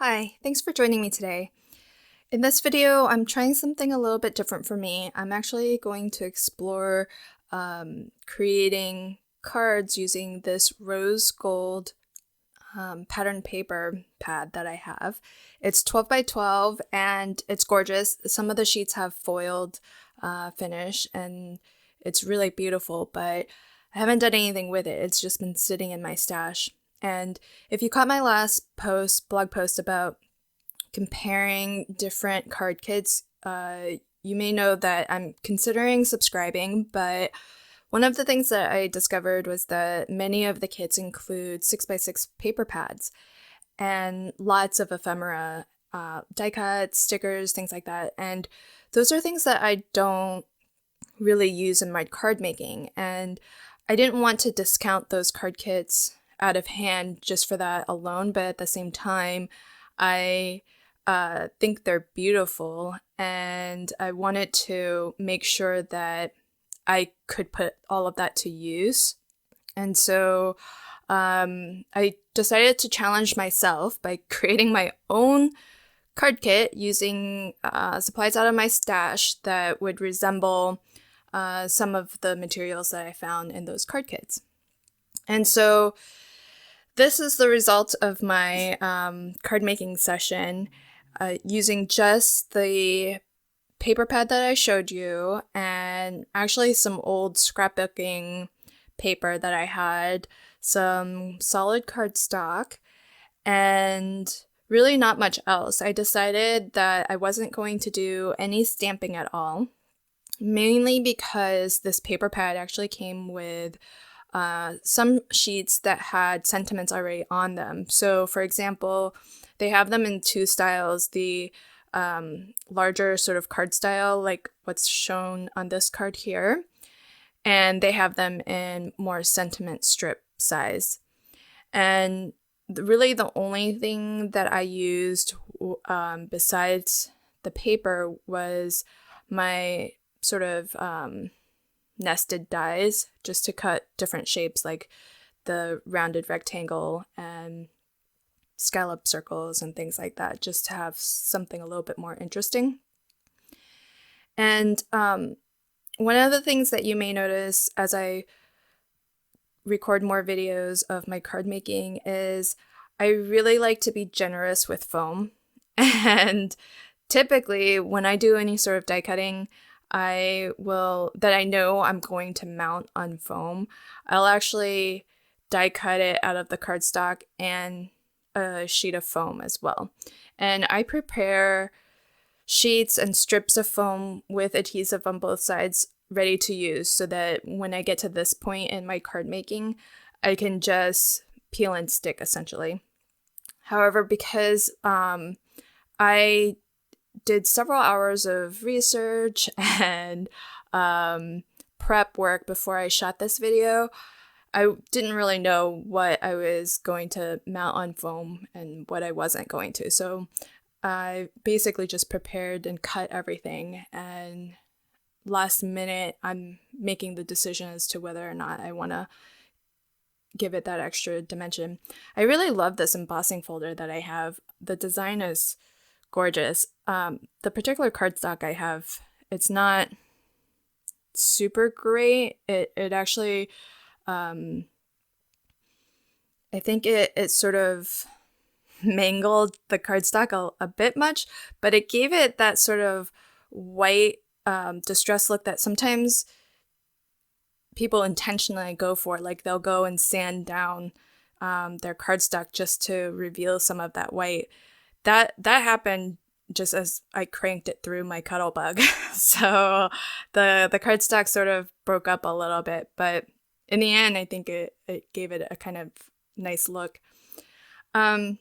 Hi, thanks for joining me today. In this video, I'm trying something a little bit different for me. I'm actually going to explore creating cards using this rose gold pattern paper pad that I have. It's 12 by 12 and it's gorgeous. Some of the sheets have foiled finish and it's really beautiful, but I haven't done anything with it. It's just been sitting in my stash. And if you caught my last blog post about comparing different card kits, you may know that I'm considering subscribing, but one of the things that I discovered was that many of the kits include 6x6 paper pads and lots of ephemera, die cuts, stickers, things like that. And those are things that I don't really use in my card making. And I didn't want to discount those card kits out of hand just for that alone, but at the same time, I think they're beautiful, and I wanted to make sure that I could put all of that to use. And so I decided to challenge myself by creating my own card kit using supplies out of my stash that would resemble some of the materials that I found in those card kits. And so this is the result of my card making session using just the paper pad that I showed you and actually some old scrapbooking paper that I had, some solid cardstock, and really not much else. I decided that I wasn't going to do any stamping at all, mainly because this paper pad actually came with some sheets that had sentiments already on them. So for example, they have them in two styles, the larger sort of card style, like what's shown on this card here, and they have them in more sentiment strip size. And really the only thing that I used besides the paper was my sort of nested dies, just to cut different shapes like the rounded rectangle and scallop circles and things like that, just to have something a little bit more interesting. And one of the things that you may notice as I record more videos of my card making is I really like to be generous with foam. And typically when I do any sort of die cutting, that I know I'm going to mount on foam, I'll actually die cut it out of the cardstock and a sheet of foam as well. And I prepare sheets and strips of foam with adhesive on both sides ready to use so that when I get to this point in my card making, I can just peel and stick essentially. However, because I did several hours of research and prep work before I shot this video, I didn't really know what I was going to mount on foam and what I wasn't going to. So I basically just prepared and cut everything, and last minute I'm making the decision as to whether or not I want to give it that extra dimension. I really love this embossing folder that I have. The design is gorgeous. The particular cardstock I have, it's not super great. It actually, I think it sort of mangled the cardstock a bit much, but it gave it that sort of white distress look that sometimes people intentionally go for. Like they'll go and sand down their cardstock just to reveal some of that white. That happened just as I cranked it through my Cuttlebug. So the cardstock sort of broke up a little bit, but in the end, I think it gave it a kind of nice look. Part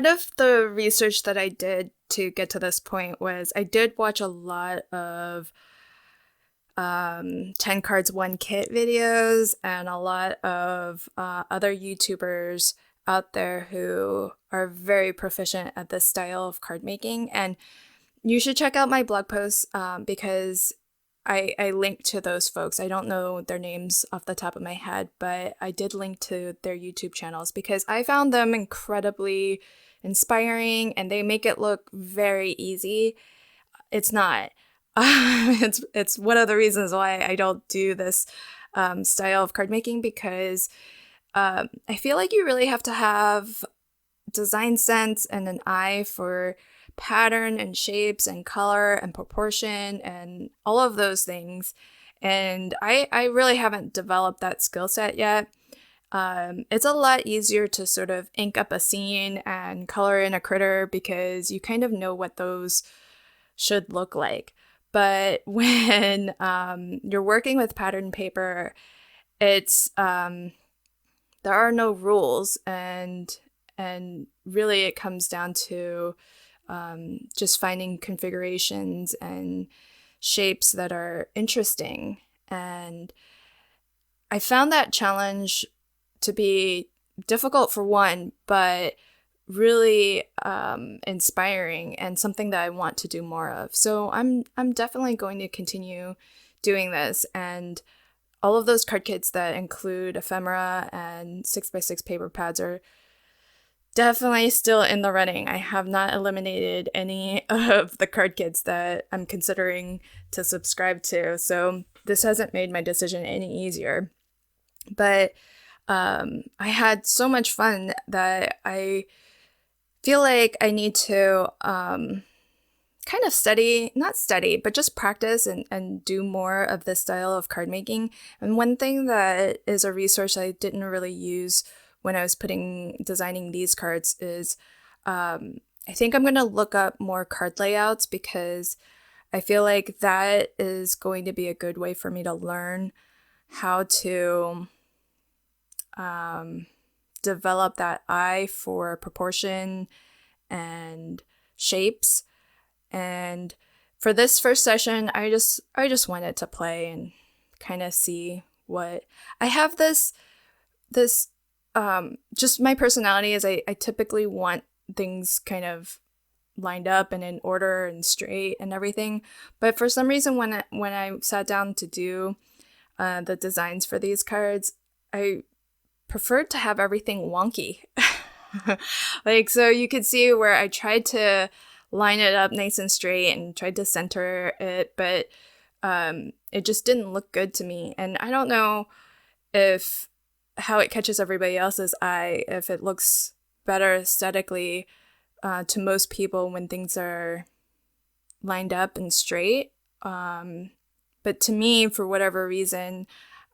of the research that I did to get to this point was I did watch a lot of 10 cards 1 kit videos and a lot of other YouTubers out there who are very proficient at this style of card making. And you should check out my blog posts because I linked to those folks. I don't know their names off the top of my head, but I did link to their YouTube channels because I found them incredibly inspiring and they make it look very easy. It's not. It's one of the reasons why I don't do this style of card making, because I feel like you really have to have design sense and an eye for pattern and shapes and color and proportion and all of those things. And I really haven't developed that skill set yet. It's a lot easier to sort of ink up a scene and color in a critter because you kind of know what those should look like. But when you're working with pattern paper, it's there are no rules, and really it comes down to just finding configurations and shapes that are interesting. And I found that challenge to be difficult for one, but really inspiring and something that I want to do more of. So I'm definitely going to continue doing this. And all of those card kits that include ephemera and 6x6 paper pads are definitely still in the running. I have not eliminated any of the card kits that I'm considering to subscribe to. So this hasn't made my decision any easier. But I had so much fun that I feel like I need to kind of not study, but just practice and do more of this style of card making. And one thing that is a resource I didn't really use when I was designing these cards is I think I'm going to look up more card layouts, because I feel like that is going to be a good way for me to learn how to develop that eye for proportion and shapes. And for this first session, I just wanted to play and kind of see what I have. This just my personality is I typically want things kind of lined up and in order and straight and everything. But for some reason, when I sat down to do the designs for these cards, I preferred to have everything wonky. So you could see where I tried to line it up nice and straight and tried to center it, but it just didn't look good to me. And I don't know how it catches everybody else's eye, if it looks better aesthetically to most people when things are lined up and straight. But to me, for whatever reason,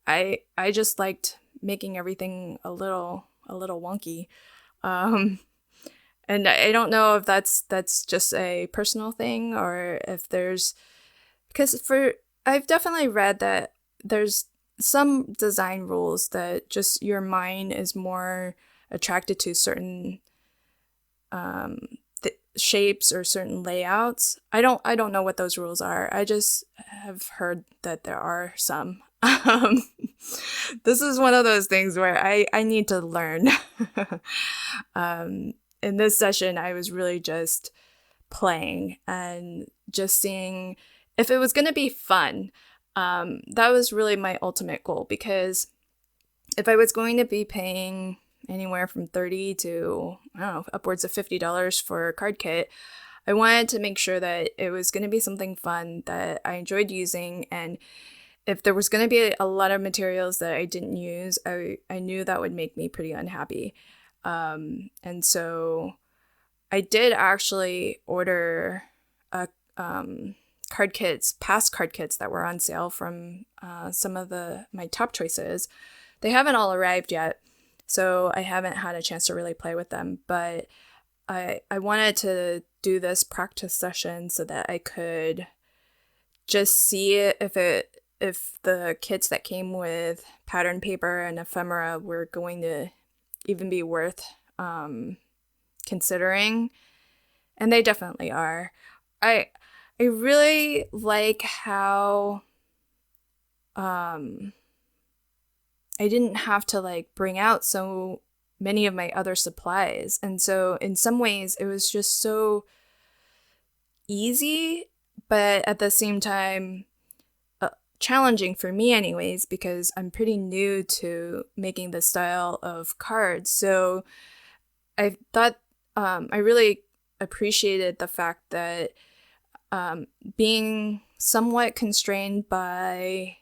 I just liked making everything a little wonky. And I don't know if that's just a personal thing, or if because I've definitely read that there's some design rules that just your mind is more attracted to certain shapes or certain layouts. I don't know what those rules are. I just have heard that there are some. This is one of those things where I need to learn. In this session, I was really just playing and just seeing if it was going to be fun. That was really my ultimate goal, because if I was going to be paying anywhere from $30 to, I don't know, upwards of $50 for a card kit, I wanted to make sure that it was going to be something fun that I enjoyed using. And if there was going to be a lot of materials that I didn't use, I knew that would make me pretty unhappy. And so I did actually order past card kits that were on sale from some of my top choices. They haven't all arrived yet, so I haven't had a chance to really play with them. But I wanted to do this practice session so that I could just see if the kits that came with pattern paper and ephemera were going to even be worth considering. And they definitely are. I really like how I didn't have to bring out so many of my other supplies. And so in some ways it was just so easy, but at the same time challenging for me anyways, because I'm pretty new to making this style of cards. So I thought I really appreciated the fact that being somewhat constrained by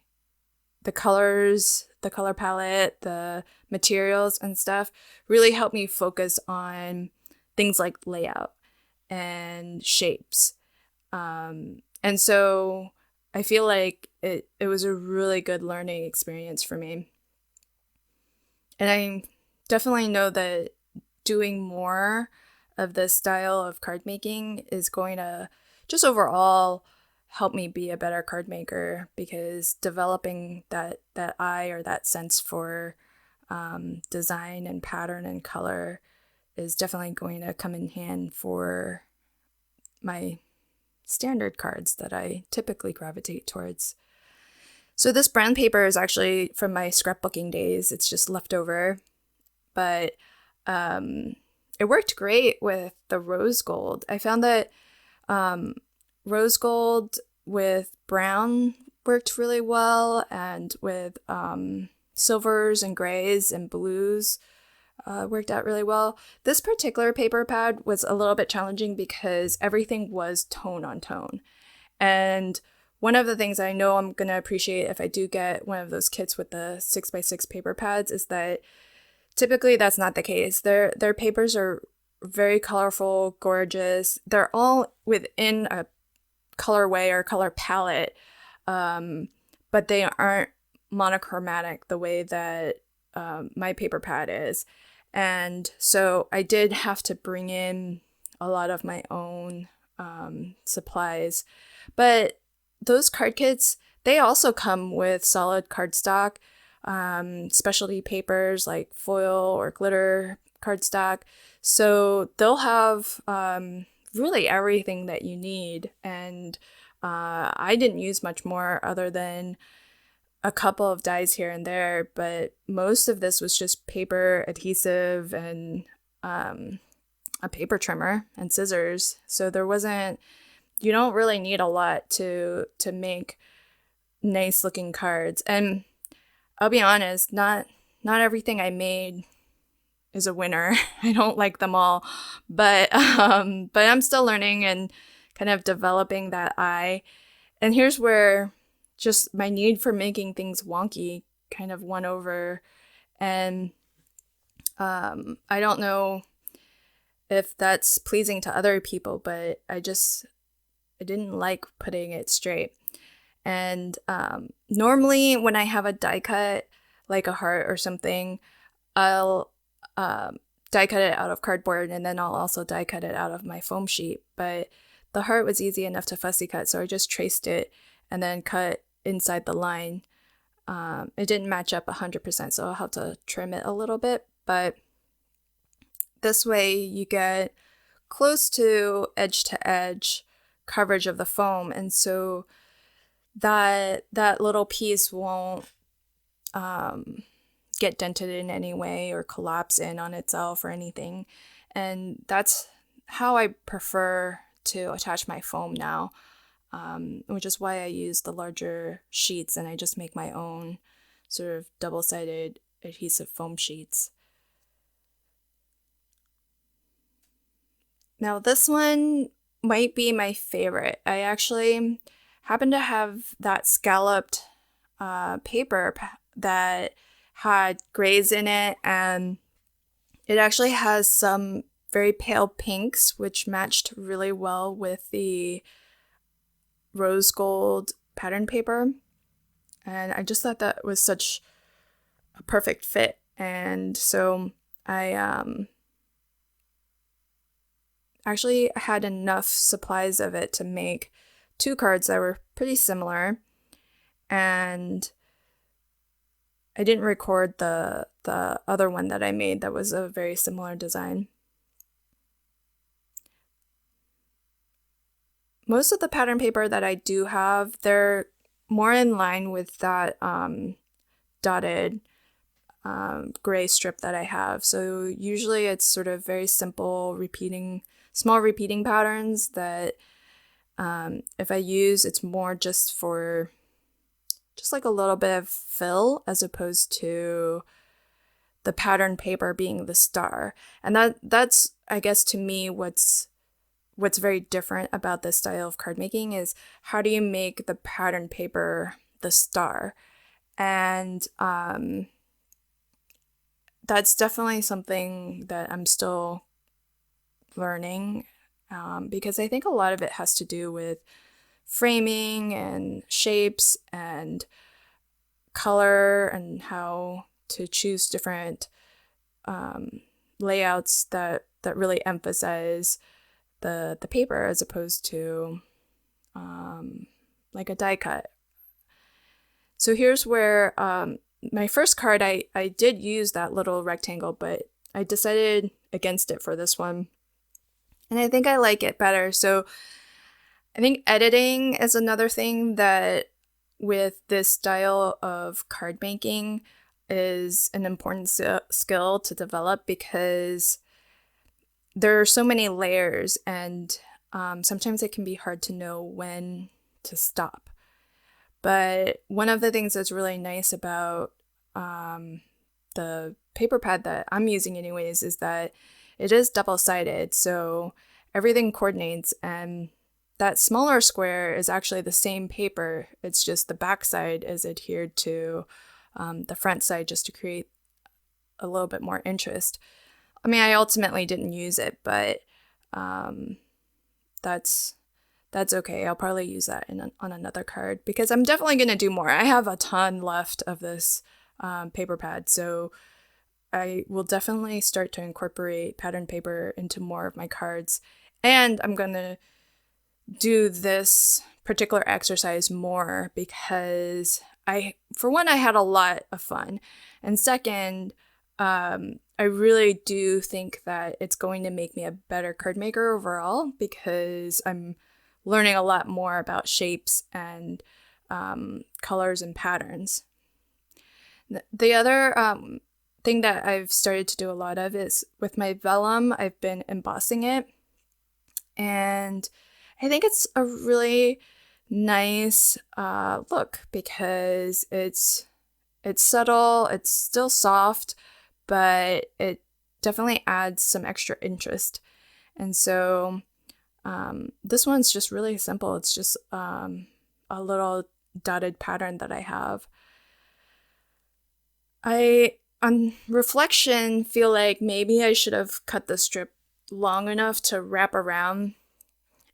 the colors, the color palette, the materials and stuff really helped me focus on things like layout and shapes. And so I feel like it was a really good learning experience for me. And I definitely know that doing more of this style of card making is going to just overall help me be a better card maker, because developing that eye or that sense for design and pattern and color is definitely going to come in hand for my standard cards that I typically gravitate towards. So this brown paper is actually from my scrapbooking days. It's just leftover, but it worked great with the rose gold. I found that rose gold with brown worked really well, and with silvers and grays and blues worked out really well. This particular paper pad was a little bit challenging because everything was tone on tone. And one of the things I know I'm going to appreciate if I do get one of those kits with the 6x6 paper pads is that typically that's not the case. Their papers are very colorful, gorgeous. They're all within a colorway or color palette, but they aren't monochromatic the way that my paper pad is. And so I did have to bring in a lot of my own supplies. But those card kits, they also come with solid cardstock, specialty papers like foil or glitter cardstock. So they'll have really everything that you need. And I didn't use much more other than a couple of dyes here and there, but most of this was just paper, adhesive, and a paper trimmer and scissors. So you don't really need a lot to make nice looking cards. And I'll be honest, not everything I made is a winner. I don't like them all, but I'm still learning and kind of developing that eye. And here's where just my need for making things wonky kind of won over. And I don't know if that's pleasing to other people, but I didn't like putting it straight. And normally when I have a die cut, like a heart or something, I'll die cut it out of cardboard, and then I'll also die cut it out of my foam sheet. But the heart was easy enough to fussy cut, so I just traced it and then cut inside the line. It didn't match up 100%, so I'll have to trim it a little bit. But this way you get close to edge coverage of the foam, and so that little piece won't get dented in any way or collapse in on itself or anything. And that's how I prefer to attach my foam now, which is why I use the larger sheets, and I just make my own sort of double-sided adhesive foam sheets. Now this one might be my favorite. I actually happen to have that scalloped paper that had grays in it, and it actually has some very pale pinks, which matched really well with the rose gold pattern paper. And I just thought that was such a perfect fit. And so I actually had enough supplies of it to make 2 cards that were pretty similar. And I didn't record the other one that I made that was a very similar design. Most of the pattern paper that I do have, they're more in line with that dotted gray strip that I have. So usually it's sort of very simple small repeating patterns that if I use, it's more just for like a little bit of fill as opposed to the pattern paper being the star. And that's, I guess, to me, what's very different about this style of card making is how do you make the pattern paper the star? And that's definitely something that I'm still learning, because I think a lot of it has to do with framing and shapes and color and how to choose different layouts that really emphasize the paper as opposed to like a die cut. So here's where my first card, I did use that little rectangle, but I decided against it for this one. And I think I like it better. So I think editing is another thing that with this style of card making is an important skill to develop, because there are so many layers, and sometimes it can be hard to know when to stop. But one of the things that's really nice about the paper pad that I'm using anyways is that it is double-sided, so everything coordinates, and that smaller square is actually the same paper. It's just the back side is adhered to the front side just to create a little bit more interest. I mean, I ultimately didn't use it, but that's okay. I'll probably use that on another card, because I'm definitely going to do more. I have a ton left of this paper pad, so I will definitely start to incorporate pattern paper into more of my cards. And I'm going to do this particular exercise more because for one, I had a lot of fun. And second, I really do think that it's going to make me a better card maker overall, because I'm learning a lot more about shapes and colors and patterns. The other thing that I've started to do a lot of is with my vellum, I've been embossing it. And I think it's a really nice look, because it's subtle, it's still soft, but it definitely adds some extra interest. And so this one's just really simple. It's just a little dotted pattern that I have. I, on reflection, feel like maybe I should have cut the strip long enough to wrap around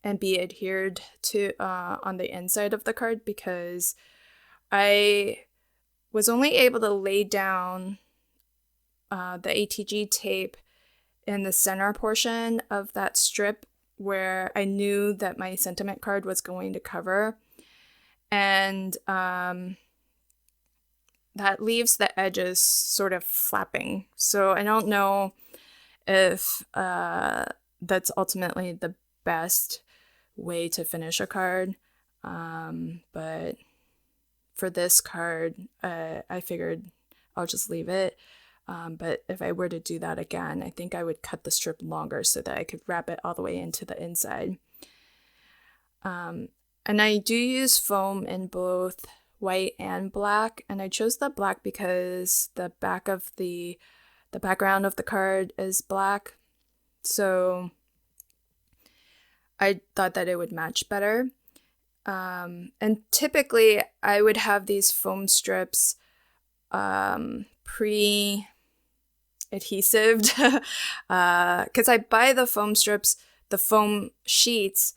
and be adhered to on the inside of the card, because I was only able to lay down the ATG tape in the center portion of that strip where I knew that my sentiment card was going to cover. And that leaves the edges sort of flapping. So I don't know if that's ultimately the best way to finish a card. But for this card, I figured I'll just leave it. But if I were to do that again, I think I would cut the strip longer so that I could wrap it all the way into the inside. And I do use foam in both white and black, and I chose the black because the background of the card is black, so I thought that it would match better. And typically I would have these foam strips pre-adhesived because I buy the foam strips, the foam sheets,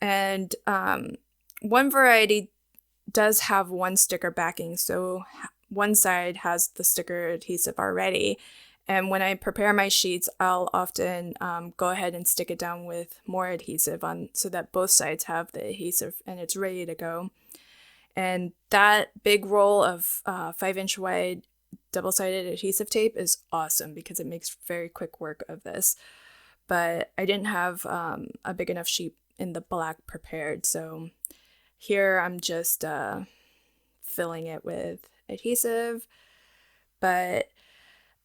and one variety does have one sticker backing, so one side has the sticker adhesive already. And when I prepare my sheets, I'll often go ahead and stick it down with more adhesive on so that both sides have the adhesive and it's ready to go. And that big roll of 5-inch wide double-sided adhesive tape is awesome because it makes very quick work of this. But I didn't have a big enough sheet in the black prepared, so here I'm just filling it with adhesive. But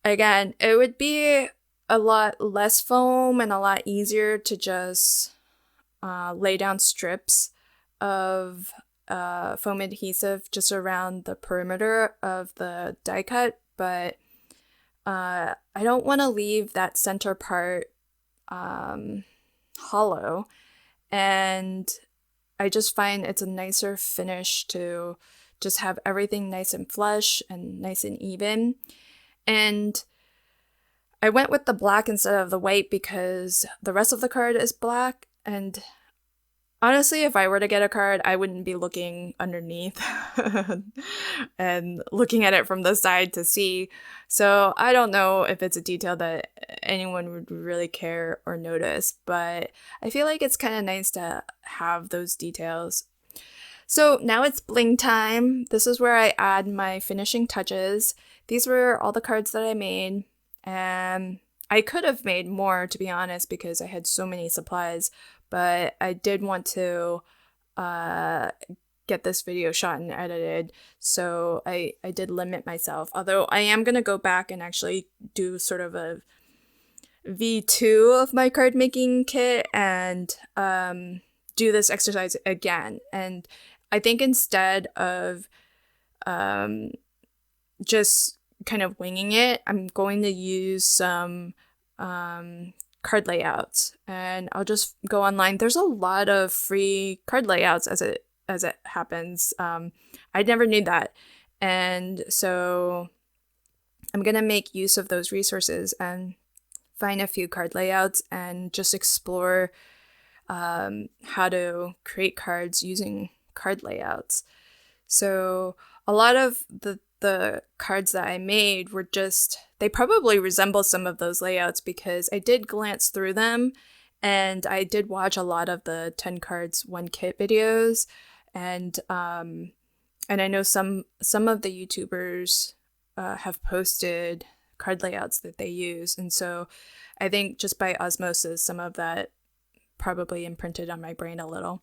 again, it would be a lot less foam and a lot easier to just lay down strips of foam adhesive just around the perimeter of the die cut. But I don't want to leave that center part hollow, and I just find it's a nicer finish to just have everything nice and flush and nice and even. And I went with the black instead of the white because the rest of the card is black, and honestly, if I were to get a card, I wouldn't be looking underneath and looking at it from the side to see. So I don't know if it's a detail that anyone would really care or notice, but I feel like it's kind of nice to have those details. So now it's bling time. This is where I add my finishing touches. These were all the cards that I made, and I could have made more, to be honest, because I had so many supplies, but I did want to get this video shot and edited, so I did limit myself. Although I am going to go back and actually do sort of a V2 of my card making kit and do this exercise again. And I think instead of just kind of winging it, I'm going to use some card layouts, and I'll just go online. There's a lot of free card layouts as it happens. I never knew that, and so I'm gonna make use of those resources and find a few card layouts and just explore how to create cards using card layouts. So a lot of the cards that I made were just, they probably resemble some of those layouts because I did glance through them, and I did watch a lot of the 10 cards 1 kit videos, and I know some of the YouTubers have posted card layouts that they use, and so I think just by osmosis some of that probably imprinted on my brain a little.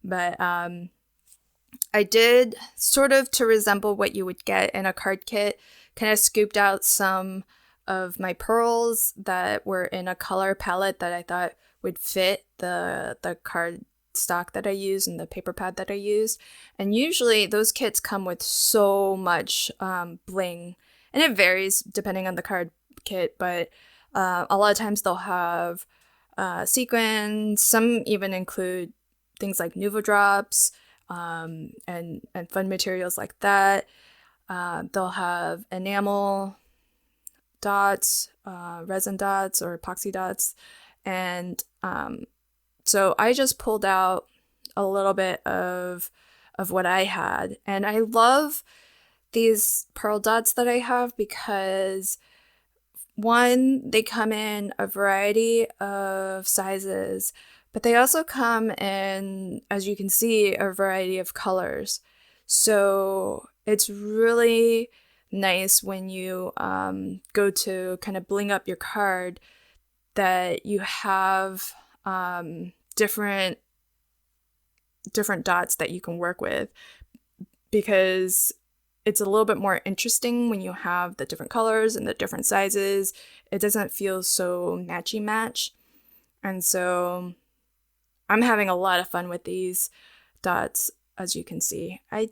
But I did, sort of to resemble what you would get in a card kit, kind of scooped out some of my pearls that were in a color palette that I thought would fit the card stock that I use and the paper pad that I used. And usually those kits come with so much bling, and it varies depending on the card kit, but a lot of times they'll have sequins. Some even include things like Nuvo drops, and fun materials like that. They'll have enamel dots, resin dots, or epoxy dots. And so I just pulled out a little bit of what I had. And I love these pearl dots that I have because, one, they come in a variety of sizes, but they also come in, as you can see, a variety of colors. So it's really nice when you go to kind of bling up your card that you have different dots that you can work with, because it's a little bit more interesting when you have the different colors and the different sizes. It doesn't feel so matchy-match. And so I'm having a lot of fun with these dots, as you can see. I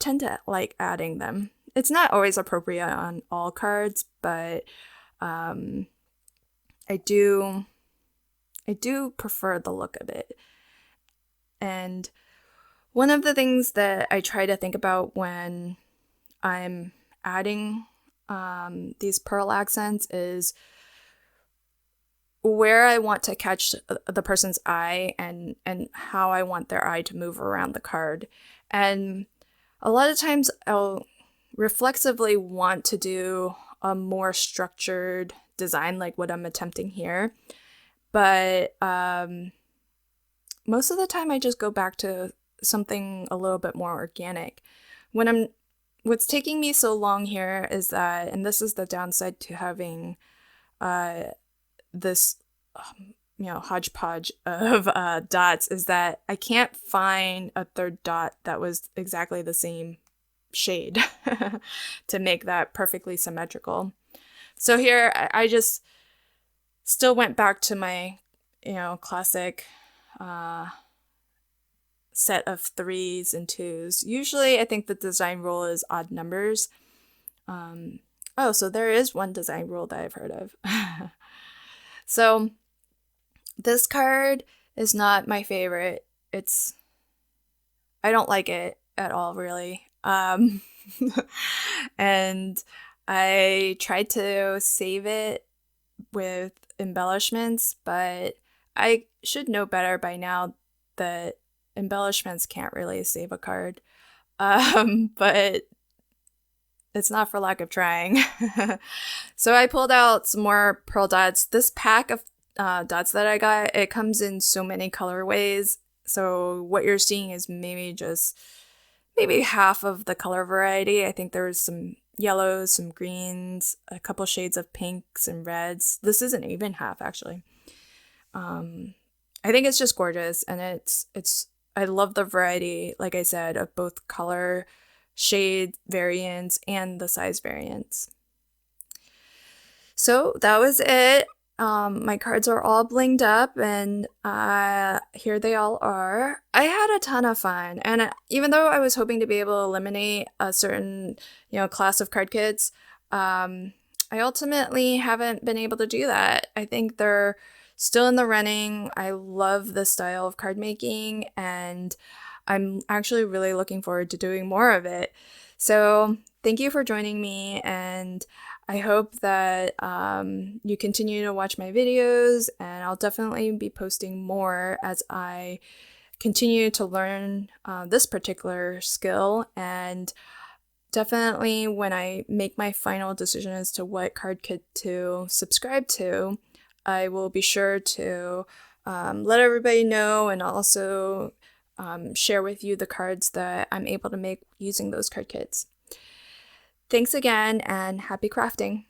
tend to like adding them. It's not always appropriate on all cards, but I do prefer the look of it. And one of the things that I try to think about when I'm adding these pearl accents is where I want to catch the person's eye and how I want their eye to move around the card. And a lot of times I'll reflexively want to do a more structured design like what I'm attempting here. But most of the time I just go back to something a little bit more organic. What's taking me so long here is that, and this is the downside to having this hodgepodge of dots, is that I can't find a third dot that was exactly the same shade to make that perfectly symmetrical. So here I just still went back to my classic set of 3s and 2s. Usually I think the design rule is odd numbers. Oh, so there is one design rule that I've heard of. So this card is not my favorite. I don't like it at all, really. And I tried to save it with embellishments, but I should know better by now that embellishments can't really save a card. But it's not for lack of trying. So I pulled out some more pearl dots. This pack of dots that I got, it comes in so many colorways. So what you're seeing is maybe half of the color variety. I think there's some yellows, some greens, a couple shades of pinks and reds. This isn't even half, actually. I think it's just gorgeous, and I love the variety, like I said, of both color, shade variants, and the size variants. So that was it. My cards are all blinged up, and here they all are. I had a ton of fun, and even though I was hoping to be able to eliminate a certain, class of card kits, I ultimately haven't been able to do that. I think they're still in the running. I love the style of card making, and I'm actually really looking forward to doing more of it. So thank you for joining me, and I hope that you continue to watch my videos, and I'll definitely be posting more as I continue to learn this particular skill, and definitely when I make my final decision as to what card kit to subscribe to, I will be sure to let everybody know, and also share with you the cards that I'm able to make using those card kits. Thanks again, and happy crafting!